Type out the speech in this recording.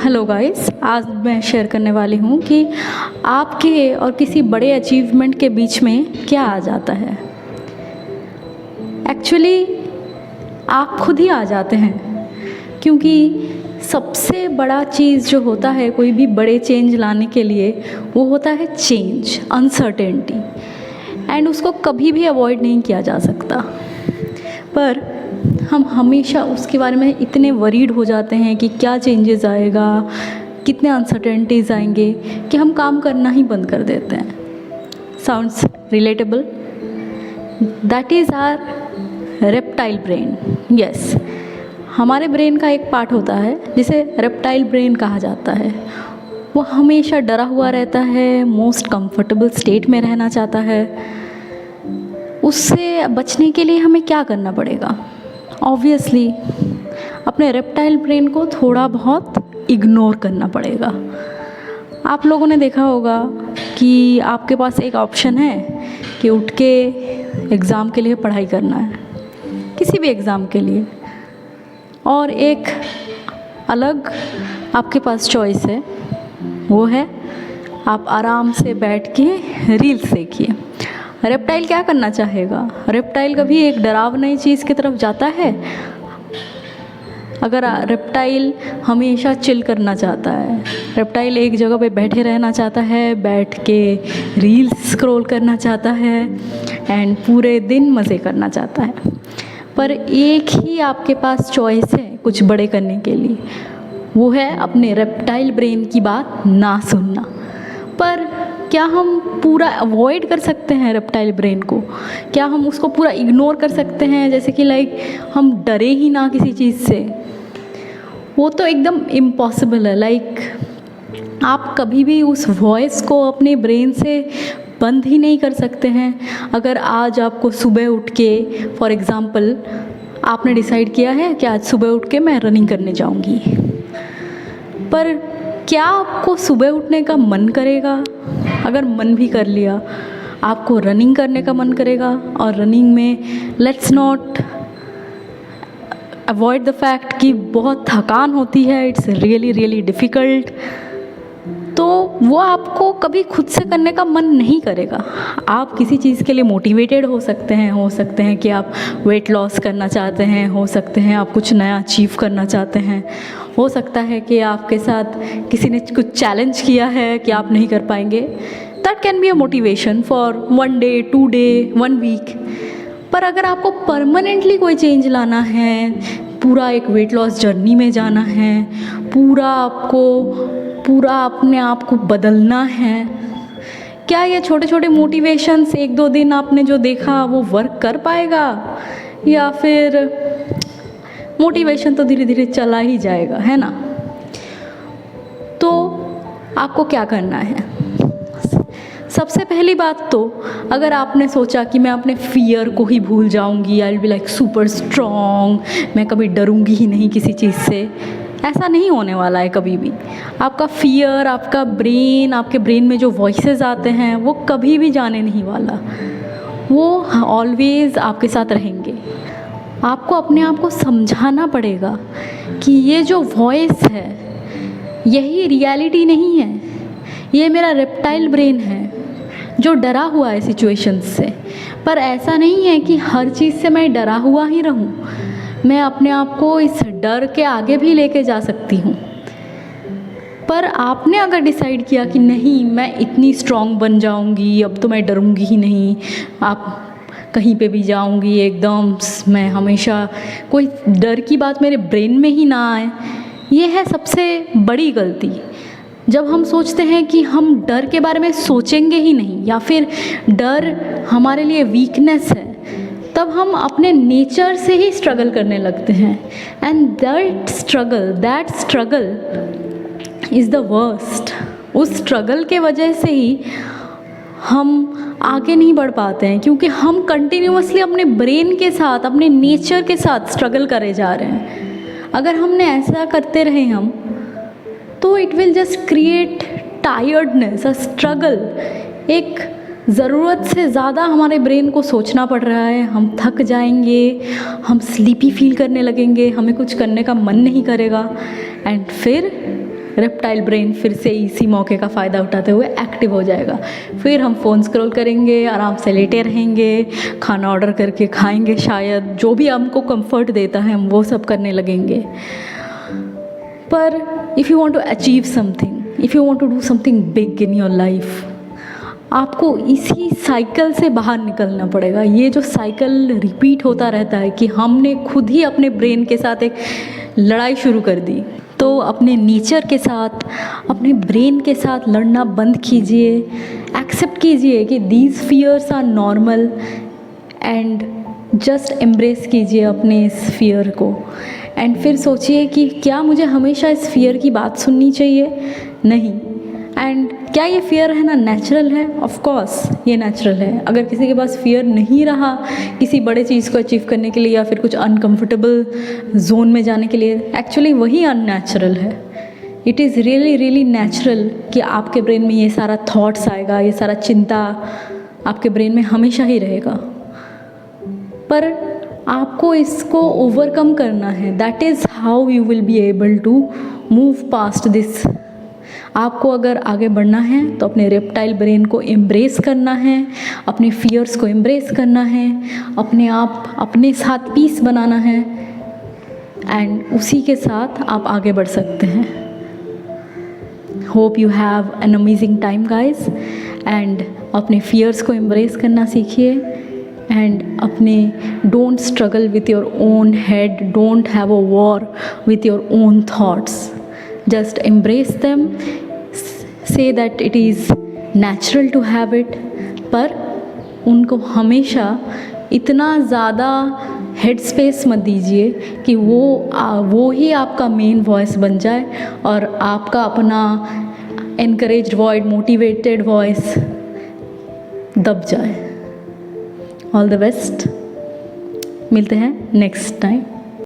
Hello guys, आज मैं share करने वाली हूँ कि आपके और किसी बड़े अचीवमेंट के बीच में क्या आ जाता है। एक्चुअली आप खुद ही आ जाते हैं, क्योंकि सबसे बड़ा चीज़ जो होता है कोई भी बड़े चेंज लाने के लिए वो होता है चेंज, अनसर्टेनिटी, एंड उसको कभी भी अवॉइड नहीं किया जा सकता। पर हम हमेशा उसके बारे में इतने वरीड हो जाते हैं कि क्या चेंजेस आएगा, कितने अनसर्टेनिटीज़ आएंगे, कि हम काम करना ही बंद कर देते हैं। Sounds relatable? That is our reptile brain. Yes, हमारे ब्रेन का एक पार्ट होता है जिसे रेप्टाइल ब्रेन कहा जाता है। वो हमेशा डरा हुआ रहता है, मोस्ट कंफर्टेबल स्टेट में रहना चाहता है। उससे बचने के लिए हमें क्या करना पड़ेगा? ऑब्वियसली अपने रेप्टाइल ब्रेन को थोड़ा बहुत इग्नोर करना पड़ेगा। आप लोगों ने देखा होगा कि आपके पास एक ऑप्शन है कि उठ के एग्ज़ाम के लिए पढ़ाई करना है, किसी भी एग्ज़ाम के लिए, और एक अलग आपके पास चॉइस है, वो है आप आराम से बैठ के रील्स देखिए। रेप्टाइल क्या करना चाहेगा? रेप्टाइल कभी एक डरावनी चीज़ की तरफ जाता है? अगर रेप्टाइल हमेशा चिल करना चाहता है, रेप्टाइल एक जगह पे बैठे रहना चाहता है, बैठ के रील्स स्क्रॉल करना चाहता है एंड पूरे दिन मज़े करना चाहता है। पर एक ही आपके पास चॉइस है कुछ बड़े करने के लिए, वो है अपने रेप्टाइल ब्रेन की बात ना सुनना। पर क्या हम पूरा अवॉइड कर सकते हैं रेप्टाइल ब्रेन को? क्या हम उसको पूरा इग्नोर कर सकते हैं, जैसे कि लाइक हम डरे ही ना किसी चीज़ से? वो तो एकदम इम्पॉसिबल है। लाइक आप कभी भी उस वॉइस को अपने ब्रेन से बंद ही नहीं कर सकते हैं। अगर आज आपको सुबह उठ के, फॉर एग्ज़ाम्पल, आपने डिसाइड किया है कि आज सुबह उठ के मैं रनिंग करने जाऊंगी, पर क्या आपको सुबह उठने का मन करेगा? अगर मन भी कर लिया, आपको रनिंग करने का मन करेगा, और रनिंग में let's not avoid the fact कि बहुत थकान होती है, इट्स रियली रियली डिफ़िकल्ट, तो वो आपको कभी खुद से करने का मन नहीं करेगा। आप किसी चीज़ के लिए मोटिवेटेड हो सकते हैं कि आप वेट लॉस करना चाहते हैं, हो सकते हैं आप कुछ नया अचीव करना चाहते हैं, हो सकता है कि आपके साथ किसी ने कुछ चैलेंज किया है कि आप नहीं कर पाएंगे। That can be a motivation for 1 day, 2 day, 1 week. पर अगर आपको परमानेंटली कोई चेंज लाना है, पूरा एक वेट लॉस जर्नी में जाना है, पूरा अपने आप को बदलना है, क्या ये छोटे छोटे मोटिवेशंस 1-2 दिन आपने जो देखा वो वर्क कर पाएगा? या फिर मोटिवेशन तो धीरे धीरे चला ही जाएगा, है ना? तो आपको क्या करना है? सबसे पहली बात तो, अगर आपने सोचा कि मैं अपने फियर को ही भूल जाऊंगी, I will be like super strong, मैं कभी डरूंगी ही नहीं किसी चीज़ से, ऐसा नहीं होने वाला है कभी भी। आपका फियर, आपका ब्रेन, आपके ब्रेन में जो वॉइसेस आते हैं वो कभी भी जाने नहीं वाला, वो ऑलवेज़ आपके साथ रहेंगे। आपको अपने आप को समझाना पड़ेगा कि ये जो वॉइस है यही रियलिटी नहीं है, ये मेरा रेप्टाइल ब्रेन है जो डरा हुआ है सिचुएशंस से। पर ऐसा नहीं है कि हर चीज़ से मैं डरा हुआ ही रहूं, मैं अपने आप को इस डर के आगे भी लेके जा सकती हूँ। पर आपने अगर डिसाइड किया कि नहीं, मैं इतनी स्ट्रॉन्ग बन जाऊँगी, अब तो मैं डरूँगी ही नहीं, आप कहीं पे भी जाऊँगी एकदम, मैं हमेशा, कोई डर की बात मेरे ब्रेन में ही ना आए, ये है सबसे बड़ी गलती। जब हम सोचते हैं कि हम डर के बारे में सोचेंगे ही नहीं, या फिर डर हमारे लिए वीकनेस है, तब हम अपने नेचर से ही स्ट्रगल करने लगते हैं, and that struggle is the worst. उस स्ट्रगल के वजह से ही हम आगे नहीं बढ़ पाते हैं, क्योंकि हम कंटिन्यूअसली अपने ब्रेन के साथ, अपने नेचर के साथ स्ट्रगल करे जा रहे हैं। अगर हमने ऐसा करते रहे हम, तो it will just create tiredness, a struggle. एक ज़रूरत से ज़्यादा हमारे ब्रेन को सोचना पड़ रहा है, हम थक जाएंगे, हम स्लीपी फील करने लगेंगे, हमें कुछ करने का मन नहीं करेगा, एंड फिर रेप्टाइल ब्रेन फिर से इसी मौके का फ़ायदा उठाते हुए एक्टिव हो जाएगा। फिर हम फ़ोन स्क्रॉल करेंगे, आराम से लेटे रहेंगे, खाना ऑर्डर करके खाएंगे, शायद जो भी हमको कंफर्ट देता है हम वो सब करने लगेंगे। पर if you want to achieve something, if you want to do something big in your life, आपको इसी साइकिल से बाहर निकलना पड़ेगा। ये जो साइकिल रिपीट होता रहता है कि हमने खुद ही अपने ब्रेन के साथ एक लड़ाई शुरू कर दी, तो अपने नेचर के साथ, अपने ब्रेन के साथ लड़ना बंद कीजिए। एक्सेप्ट कीजिए कि these fears are normal and just embrace कीजिए अपने इस फियर को। एंड फिर सोचिए कि क्या मुझे हमेशा इस फियर की बात सुननी चाहिए? नहीं। एंड क्या ये फियर है ना नेचुरल है? ऑफ कोर्स ये नेचुरल है। अगर किसी के पास फियर नहीं रहा किसी बड़े चीज़ को अचीव करने के लिए या फिर कुछ अनकंफर्टेबल जोन में जाने के लिए, एक्चुअली वही अननेचुरल है। It is really really natural कि आपके ब्रेन में ये सारा थॉट्स आएगा, ये सारा चिंता आपके ब्रेन में हमेशा ही रहेगा। पर आपको इसको ओवरकम करना है। That is how you will be able to move past this. आपको अगर आगे बढ़ना है तो अपने रेप्टाइल ब्रेन को एम्ब्रेस करना है, अपने फियर्स को एम्ब्रेस करना है, अपने आप अपने साथ पीस बनाना है एंड उसी के साथ आप आगे बढ़ सकते हैं। Hope you have an amazing time guys. And अपने फियर्स को एम्ब्रेस करना सीखिए एंड अपने don't struggle with your own head, don't have a war with your own thoughts, just embrace them, say that it is natural to have it, पर उनको हमेशा इतना ज़्यादा हेड स्पेस मत दीजिए कि वो ही आपका मेन वॉइस बन जाए और आपका अपना एनकरेज्ड वॉइस, मोटिवेटेड वॉइस दब जाए। ऑल द बेस्ट, मिलते हैं नेक्स्ट टाइम।